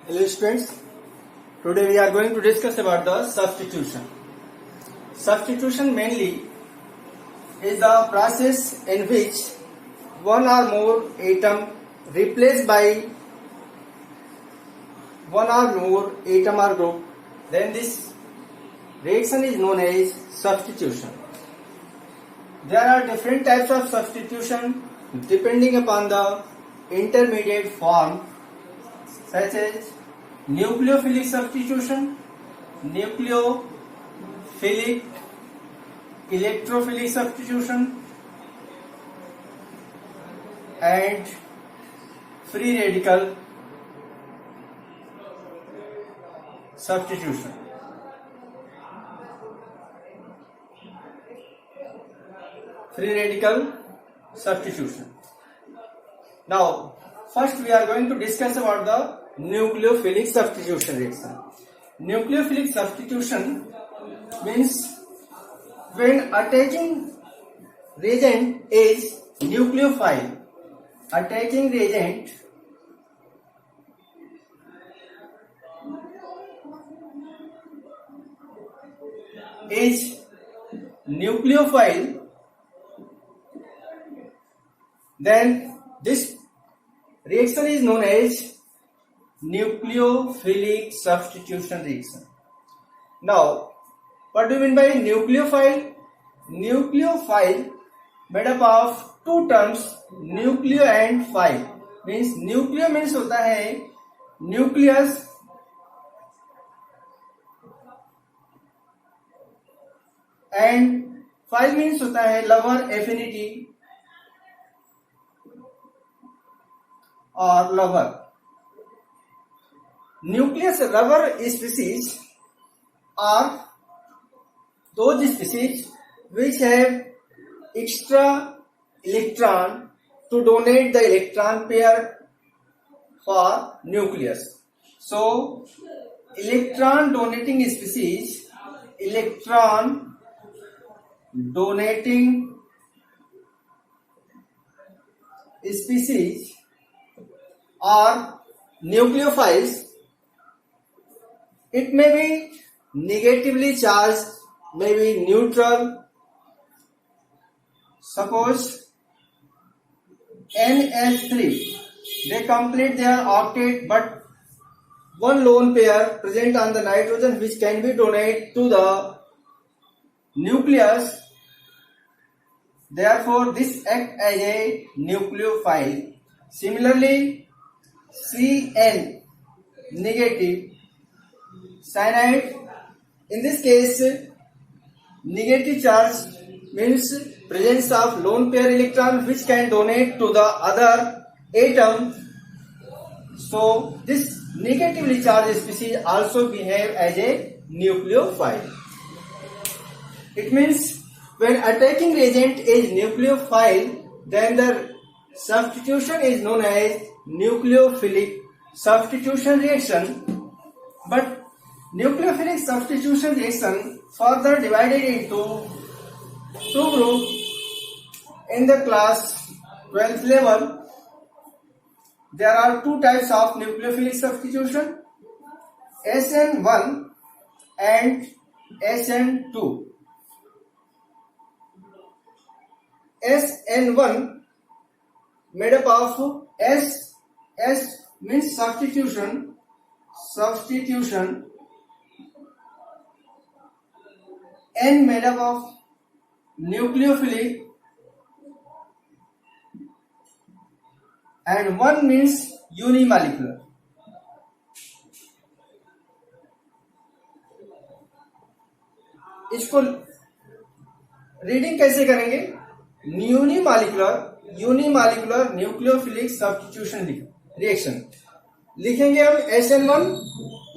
Hello students, today we are going to discuss about the substitution. Substitution mainly is the process in which one or more atom replaced by one or more atom or group. Then this reaction is known as substitution. There are different types of substitution depending upon the intermediate form, such as nucleophilic substitution, nucleophilic electrophilic substitution, and free radical substitution. Free radical substitution. Now, first we are going to discuss about the nucleophilic substitution reaction. Nucleophilic substitution means when attaching reagent is nucleophile. Attaching reagent is nucleophile, then this reaction is known as nucleophilic substitution reaction. Now, what do you mean by nucleophile? Nucleophile made up of two terms, nucleo and phile. Means nucleo means होता है nucleus and phile means होता है lover, affinity or lover. Nucleus lover species are those species which have extra electron to donate the electron pair for nucleus. So, electron donating species, electron donating species are nucleophiles. It may be negatively charged, may be neutral. Suppose NH3, they complete their octet, but one lone pair present on the nitrogen which can be donated to the nucleus. Therefore, this acts as a nucleophile. Similarly, Cn negative cyanide, in this case negative charge means presence of lone pair electron which can donate to the other atom. So this negatively charged species also behave as a nucleophile. It means when attacking reagent is nucleophile, then the substitution is known as nucleophilic substitution reaction. But nucleophilic substitution reaction further divided into two groups in the class 12th level. There are two types of nucleophilic substitution, SN1 and SN2. SN1 made up of S means substitution, N made up of nucleophilic, and 1 means unimolecular. इसको reading कैसे करेंगे? Unimolecular nucleophilic substitution reaction लिखेंगे हम SN1,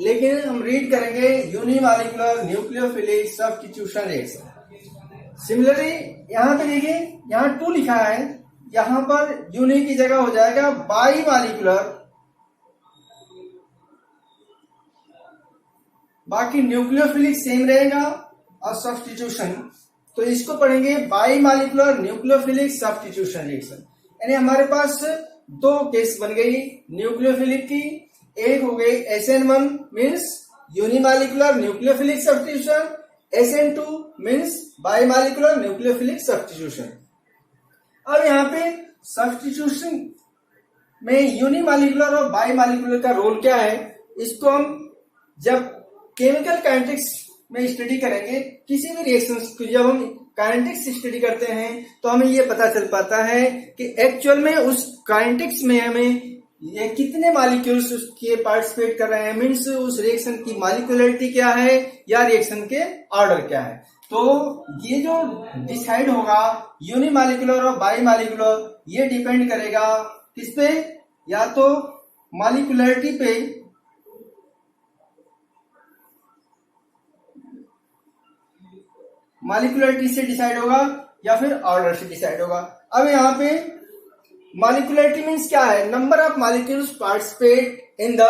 लेकिन हम read करेंगे unimolecular nucleophilic substitution reaction. Similarly यहां पे देखिए, यहां 2 लिखा है, यहां पर यूनि की जगह हो जाएगा बाईमॉलिक्यूलर, बाकी न्यूक्लियोफिलिक सेम रहेगा और सब्स्टिट्यूशन, तो इसको पढ़ेंगे बाईमॉलिक्यूलर न्यूक्लियोफिलिक सब्स्टिट्यूशन रिएक्शन. यानी हमारे पास 2 केस बन गई न्यूक्लियोफिलिक की. एक हो गई SN1 means unimolecular nucleophilic substitution, SN2 means bimolecular nucleophilic substitution. अब यहाँ पे सब्स्टिट्यूशन में यूनिमॉलिक्यूलर और बाइमॉलिक्यूलर का रोल क्या है, इसको हम जब केमिकल काइनेटिक्स में स्टडी करेंगे, किसी भी रिएक्शंस को जब हम काइनेटिक्स स्टडी करते हैं तो हमें ये पता चल पाता है कि एक्चुअल में उस काइनेटिक्स में हमें ये कितने मॉलिक्यूल्स उसके पार्टिसिपेट कर रहे हैं, मीन्स उस रिएक्शन की मॉलिक्यूलरिटी क्या है या रिएक्शन के ऑर्डर क्या है। तो ये जो डिसाइड होगा यूनिमॉलिक्यूलर और बाइमॉलिक्यूलर, ये डिपेंड करेगा किस पे, या तो मॉलिक्यूलरिटी पे मॉलिक्यूलरिटी से डिसाइड होगा या फिर ऑर्डर से डिसाइड होगा। अब यहाँ पे मॉलिक्यूलरिटी मीन्स क्या है, number of molecules participate in the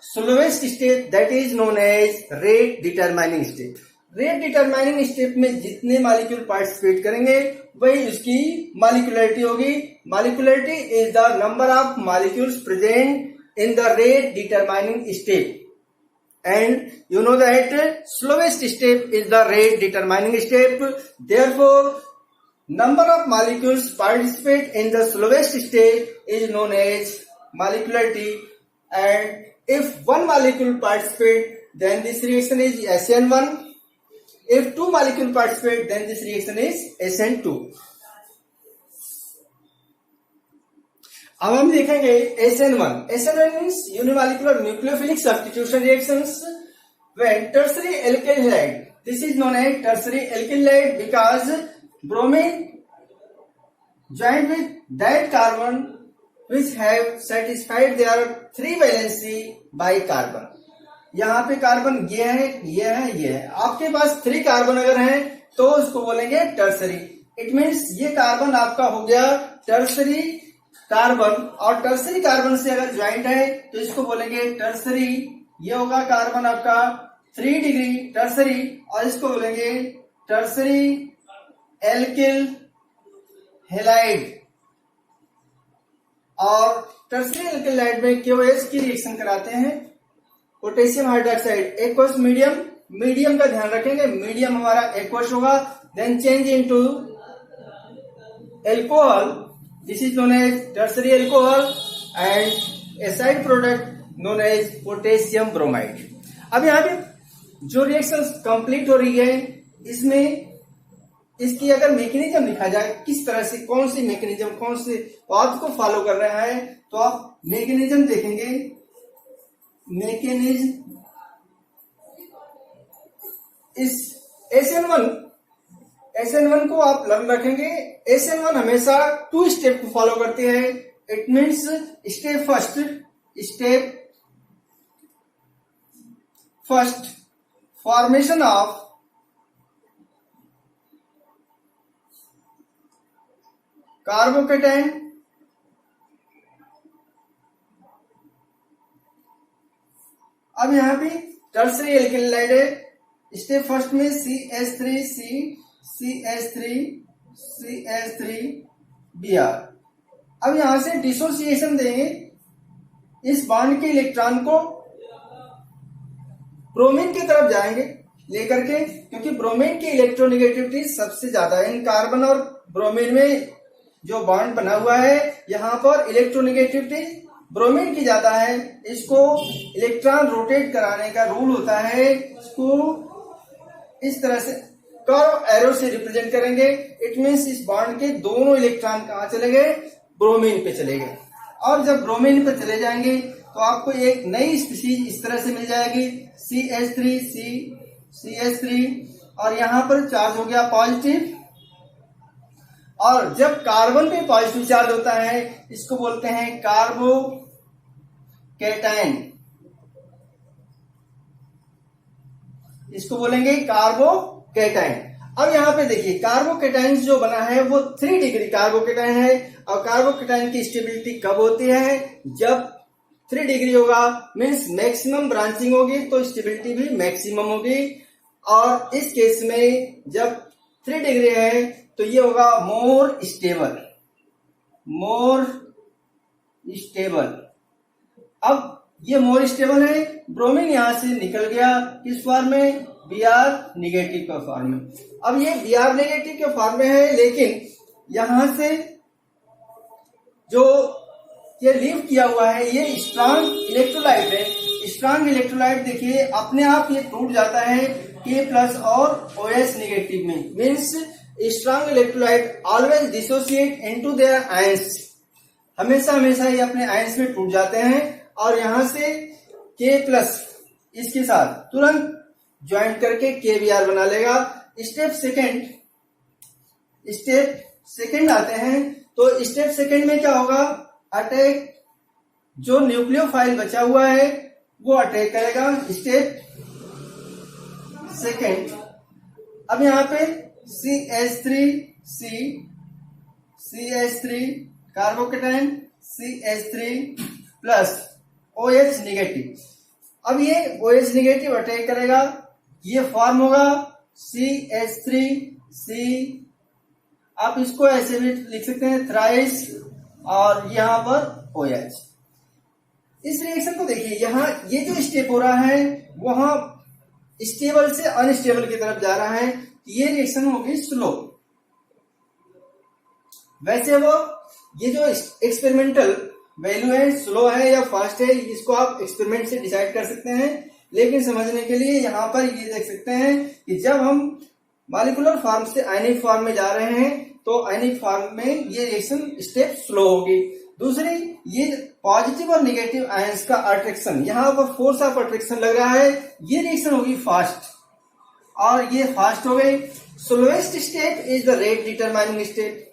slowest step that is known as rate determining step. Rate determining step में जितने मॉलिक्यूल पार्टिसिपेट करेंगे वही उसकी मॉलिक्यूलरिटी होगी। Molecularity is the number of molecules present in the rate determining step, and you know that slowest step is the rate determining step. Therefore, number of molecules participate in the slowest step is known as molecularity, and if one molecule participate then this reaction is SN1, if two molecule participate then this reaction is SN2. अब हम देखेंगे SN1. SN1 means unimolecular nucleophilic substitution reactions when tertiary alkyl halide. This is known as tertiary alkyl halide because bromine joined with that carbon which have satisfied their 3 valency by carbon. यहाँ पे carbon ये है, ये है, ये है। आपके पास 3 carbon अगर हैं तो उसको बोलेंगे टर्सरी। इट मीन्स ये कार्बन आपका हो गया टर्सरी कार्बन, और टर्सरी कार्बन से अगर ज्वाइंट है तो इसको बोलेंगे टर्सरी। ये होगा कार्बन आपका 3 डिग्री टर्सरी, और इसको बोलेंगे टर्सरी एल्किल हैलाइड। और टर्सरी एल्किल हैलाइड में KOH की रिएक्शन कराते हैं potassium hydroxide aqueous medium. Medium का ध्यान रखेंगे, मीडियम हमारा एक्वस होगा, then change into alcohol, this is known as tertiary alcohol, and a side product known as potassium bromide. अब यहाँ पे जो रिएक्शन कंप्लीट हो रही है इसमें इसकी अगर मैकेनिज्म लिखा जाए किस तरह से, कौन सी मैकेनिज्म, कौन से पाथ को फॉलो कर रहा है, तो आप मैकेनिज्म देखेंगे। मैकेनिज्म इस SN1 को आप लर्न रखेंगे। SN1 हमेशा 2 स्टेप को फॉलो करती है। It means step first formation of carbocation, अब यहाँ पे टर्सरी एल्किल हैलाइड है। स्टेप फर्स्ट में CH3Br। अब यहां से डिसोसिएशन देंगे इस बॉन्ड के इलेक्ट्रॉन को ब्रोमीन की तरफ जाएंगे लेकर के, क्योंकि ब्रोमीन की इलेक्ट्रोनेगेटिविटी सबसे ज्यादा है। इन कार्बन और ब्रोमीन में जो बॉन्ड बना हुआ है यहाँ पर इलेक्ट्रोनेगेटिविटी ब्रोमीन की ज्यादा है। इसको इलेक्ट्रॉन रोटेट कराने का रूल होता है। इसको इस तरह से कर्व एरो से रिप्रेजेंट करेंगे। इट मीन्स इस बॉन्ड के दोनों इलेक्ट्रॉन कहाँ चले गए, ब्रोमीन पे चले गए। और जब ब्रोमीन पे चले जाएंगे तो आपको एक नई स्पीशीज इस तरह से मिल जाएगी CH3, और यहाँ पर चार्ज हो गया पॉजिटिव। और जब कार्बन पे पॉजिटिव चार्ज होता है इसको बोलते हैं कार्बोकैटायन, इसको बोलेंगे कार्बोकैटायन। अब यहाँ पे देखिए कार्बोकैटायन जो बना है वो 3 डिग्री कार्बोकैटायन है। और कार्बोकैटायन की स्टेबिलिटी कब होती है, जब 3 डिग्री होगा, मीन्स मैक्सिमम ब्रांचिंग होगी तो स्टेबिलिटी भी मैक्सिमम होगी। और इस केस में जब 3 डिग्री है तो ये होगा मोर स्टेबल। अब ये मोर स्टेबल है, ब्रोमीन यहां से निकल गया किस फॉर्म में, Br नेगेटिव के फॉर्म में। अब ये Br नेगेटिव के फॉर्म में है, लेकिन यहां से जो ये लीव किया हुआ है ये स्ट्रांग इलेक्ट्रोलाइट है। स्ट्रांग इलेक्ट्रोलाइट देखिए अपने आप ये टूट जाता है K+ और OH नेगेटिव में। Means strong electrolyte always dissociate into their ions, हमेशा हमेशा ये अपने आयंस में टूट जाते हैं और यहां से K+ इसके साथ तुरंत ज्वाइंट करके KBr बना लेगा। स्टेप सेकंड आते हैं, तो स्टेप सेकंड में क्या होगा, अटैक जो न्यूक्लियोफाइल बचा हुआ है वो अटैक करेगा। स्टेप सेकंड, अब यहाँ पे CH3 carbocation CH3 plus OH negative. अब ये OH नेगेटिव अटैक करेगा, ये फॉर्म होगा CH3C, आप इसको ऐसे भी लिख सकते हैं थ्राइस, और यहां पर OH। इस रिएक्शन को देखिए, यहां ये जो स्टेप हो रहा है वहां स्टेबल से अनस्टेबल की तरफ जा रहा है, ये रिएक्शन होगी स्लो। वैसे वो ये जो एक्सपेरिमेंटल वैल्यू है स्लो है या फास्ट है, इसको आप एक्सपेरिमेंट से डिसाइड कर सकते हैं, लेकिन समझने के लिए यहां पर ये देख सकते हैं कि जब हम मॉलिक्यूलर फॉर्म से आयनिक फॉर्म में जा रहे हैं तो आयनिक फॉर्म में ये रिएक्शन स्टेप स्लो होगी। दूसरी, ये पॉजिटिव और नेगेटिव आयंस का अट्रैक्शन, यहां पर फोर्स ऑफ अट्रैक्शन लग रहा है, ये रिएक्शन होगी फास्ट, और ये फास्ट हो गई। Slowest step is the rate determining step.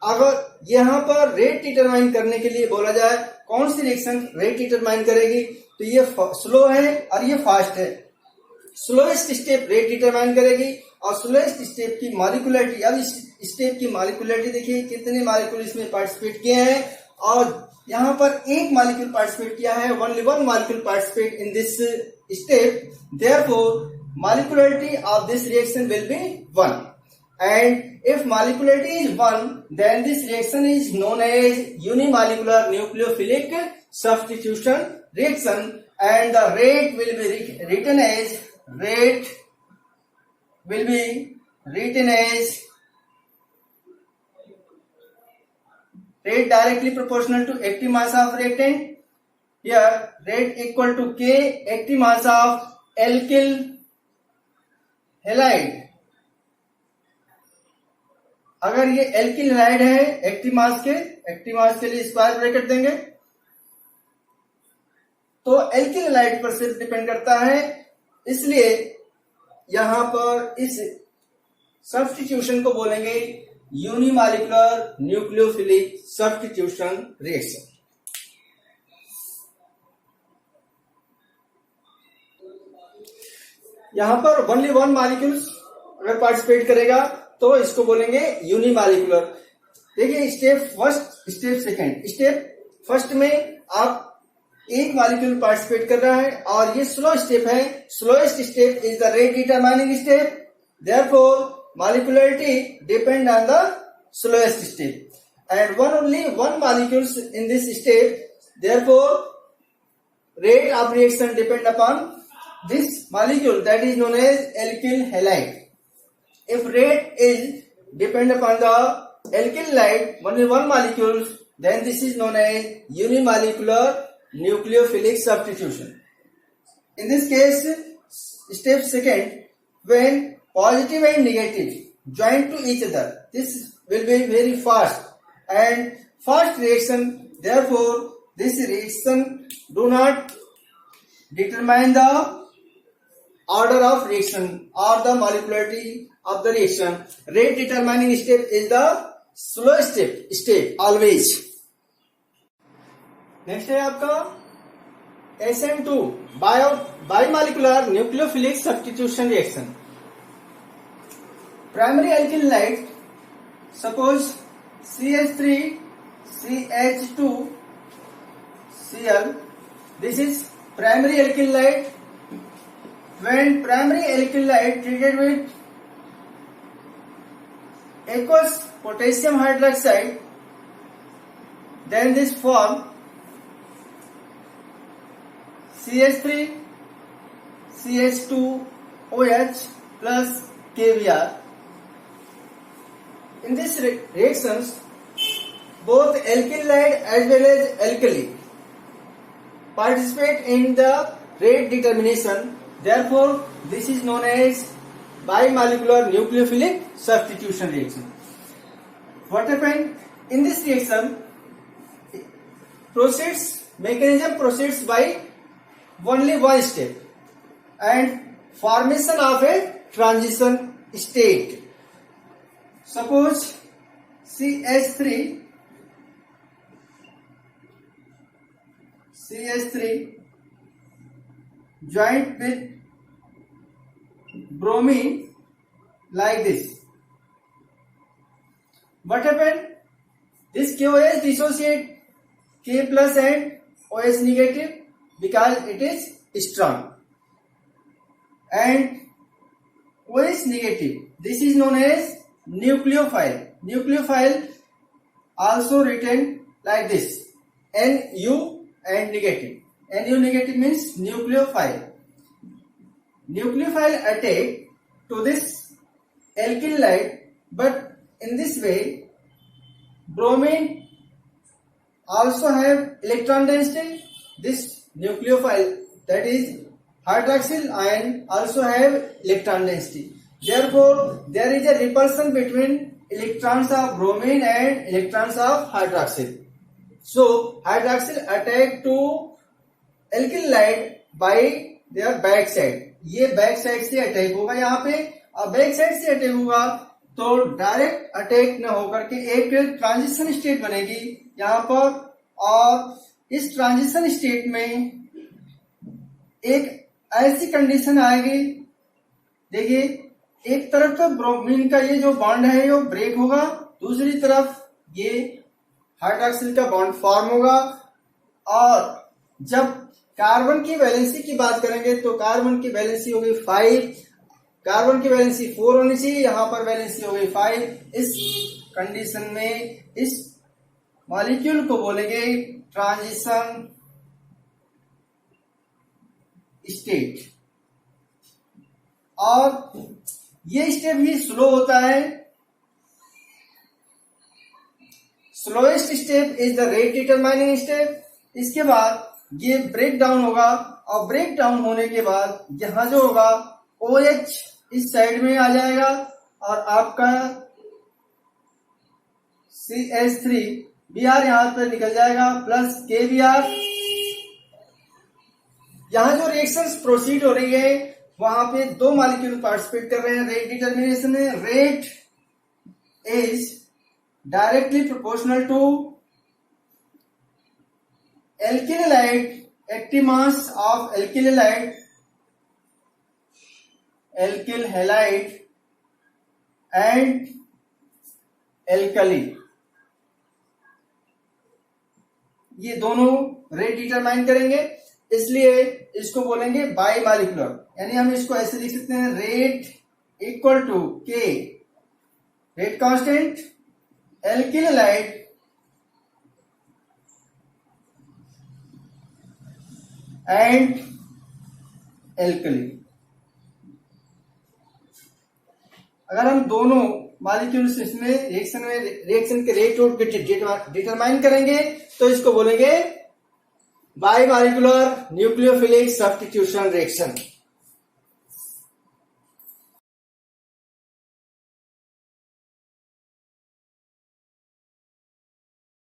अगर यहां पर रेट डिटरमाइन करने के लिए बोला जाए कौन सी रिएक्शन रेट डिटरमाइन करेगी, तो ये स्लो है और ये फास्ट है। स्लोएस्ट स्टेप रेट डिटरमाइन करेगी और स्लोएस्ट स्टेप की मॉलिक्यूलरिटी। अब इस स्टेप की मॉलिक्यूलरिटी देखिए कितने मॉलिक्यूल इसमें पार्टिसिपेट किए हैं, और यहाँ पर एक मॉलिक्यूल पार्टिसिपेट किया है, only one molecule participate in this step, therefore molecularity of this reaction will be 1, and if molecularity is 1 then this reaction is known as unimolecular nucleophilic substitution reaction, and the rate will be written as rate directly proportional to active mass of reactant. Here rate equal to K active mass of alkyl halide. अगर ये alkyl halide है active mass के लिए square bracket देंगे, तो alkyl halide पर सिर्फ depend करता है, इसलिए यहां पर इस सब्स्टिट्यूशन को बोलेंगे यूनिमॉलिक्यूलर न्यूक्लियोफिलिक सब्स्टिट्यूशन रिएक्शन। यहां पर ओनली वन मॉलिक्यूल्स अगर पार्टिसिपेट करेगा तो इसको बोलेंगे यूनिमॉलिक्यूलर। देखिए step first, step second. Step first में आप एक मॉलिक्यूल पार्टिसिपेट कर रहा है और ये स्लो स्टेप है। Slowest step is the rate determining step, therefore molecularity depend on the slowest step and only one molecules in this step, therefore rate of reaction depend upon this molecule, that is known as alkyl halide. If rate is depend upon the alkyl halide, only one molecule, then this is known as unimolecular nucleophilic substitution. In this case, step second, when positive and negative join to each other, this will be very fast and fast reaction, therefore this reaction do not determine the order of reaction or the molecularity of the reaction. Rate determining step is the slow step always. Next है आपका SN2 biomolecular nucleophilic substitution reaction. Primary alkyl halide, suppose CH3 CH2 Cl, this is primary alkyl halide. When primary alkyl halide treated with aqueous potassium hydroxide, then this form CH3 CH2OH plus KBr. In this reactions, both alkyl halide as well as alkali participate in the rate determination. Therefore, this is known as bimolecular nucleophilic substitution reaction. What happened in this reaction? Mechanism proceeds by only one step and formation of a transition state. Suppose CH3 joined with bromine like this. What happened? This KOH dissociate K plus and OH negative because it is strong, and OH negative, this is known as nucleophile. Nucleophile also written like this, Nu and negative. Nu negative means nucleophile. Nucleophile attack to this alkyl halide, but in this way bromine also have electron density. This nucleophile, that is hydroxyl ion, also have electron density. Therefore, there is a repulsion between electrons of bromine and electrons of hydroxyl. So, hydroxyl attack to alkyl halide by their back side. ये back side से attack होगा यहाँ पे, और back side से attack होगा तो direct attack न होकर के एक ट्रांजिशन स्टेट बनेगी यहाँ पर, और इस ट्रांजिशन स्टेट में एक ऐसी कंडीशन आएगी, देखिए एक तरफ तो ब्रोमीन का ये जो बॉन्ड है वो ब्रेक होगा, दूसरी तरफ ये हाइड्रोक्सिल का बॉन्ड फॉर्म होगा, और जब कार्बन की वैलेंसी की बात करेंगे तो कार्बन की वैलेंसी होगी 5, कार्बन की वैलेंसी 4 होनी चाहिए, यहाँ पर वैलेंसी हो गई 5। इस कंडीशन में इस मॉलिक्यूल को बोलेंगे ट्रांजिशन स्टेट, और ये स्टेप ही स्लो होता है। Slowest step is the rate determining step. इसके बाद ये ब्रेक डाउन होगा, और ब्रेक डाउन होने के बाद यहां जो होगा OH इस साइड में आ जाएगा, और आपका CH3 Br यहां पर निकल जाएगा प्लस KBr। यहां जो रिएक्शंस प्रोसीड हो रही है वहां पे दो मॉलिक्यूल पार्टिसिपेट कर रहे हैं रेट डिटर्मिनेशन में। Rate is directly proportional to alkyl halide active mass of alkyl halide and alkali, ये दोनों रेट डिटरमाइन करेंगे, इसलिए इसको बोलेंगे बाई मॉलिक्यूलर। यानी हम इसको ऐसे लिख सकते हैं, रेट इक्वल टू के rate constant alkyl halide and alkali. अगर हम दोनों मॉलिक्यूल्स इसमें रिएक्शन के रेट को डिटरमाइन करेंगे तो इसको बोलेंगे by molecular nucleophilic substitution reaction.